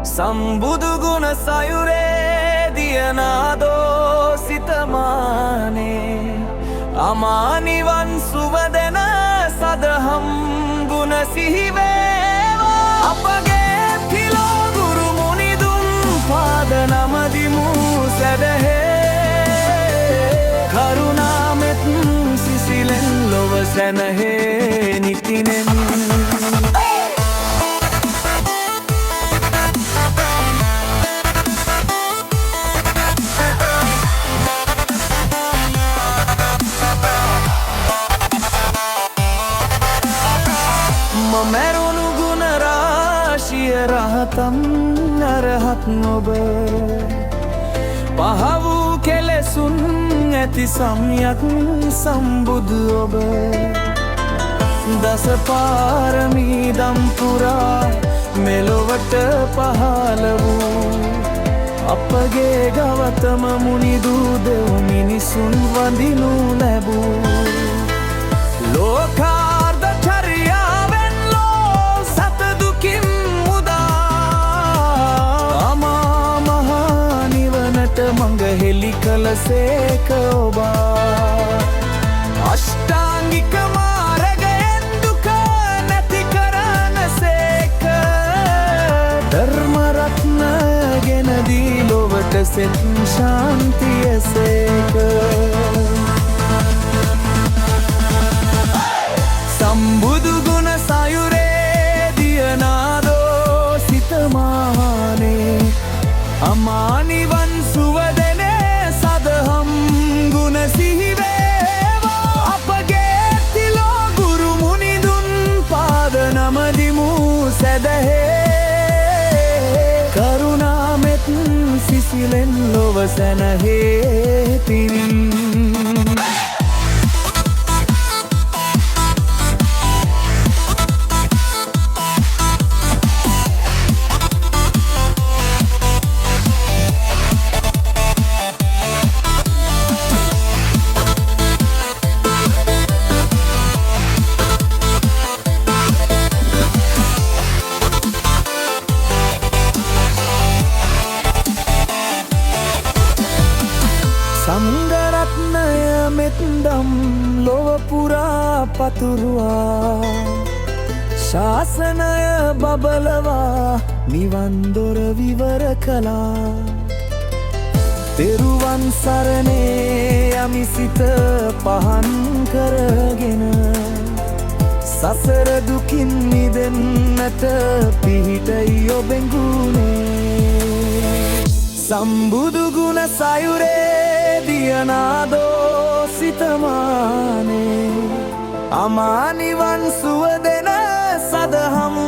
සම්බුදු ගුණ සයුරේ දියනාදෝ සිතමානේ අමා නිවන් සුව දෙන සදහම් ගුණ සිහිවේවා අපගේ පිලෝ ගුරු මුනිදුන් පාද නමදිමු සැදහේ කරුණාමෙත් සිසිලෙන් ලොව සැනහේ නිතිනෙන් මරුණු ගුණ රාශිය රහතන් අරහත් නොබ පහ වූ කෙලෙසුන් ඇති සම්යක් සම්බුදු ඔබ දස පාරමී දම් පුරා මෙලොවට පහළ වූ අපගේ ගවතම මුනිදු දෙව් මිනිසුන් වඳිනු ලැබූ ලෝකා මඟ හෙළි කළ සේක ඔබා අෂ්ටාංගික මාර්ගයෙන් දුක නැති කරන සේක ධර්ම රත්න ගෙන දී ලොවට සෙත් ශාන්තිය සේක සම්බුදු ගුණ සයුරේ දියනාදෝ සිතමානේ අමා නිවන් සුව දෙනේ සදහම් ගුණ සිහිවේවා අපගේ තිලෝ ගුරු මුනිදුන් පාද නමදිමු සැදහේ කරුණාමෙත් සිසිලෙන් ලොව සැනහේ පිරින් සංඝරත්නය මෙත්දම් ලොව පුරා පතුරුවා ශාසනය බබලවා නිවන් දොර විවර කළා තෙරුවන් සරණේ යමි සිත පහන් කරගෙන සසර දුකින් මිදෙන්නට පිහිටයි ඔබෙන් ගුණේ සම්බුදු ගුණ සයුරේ දියනාදෝ සිතමානේ අමා නිවන් සුව දෙන සදහම්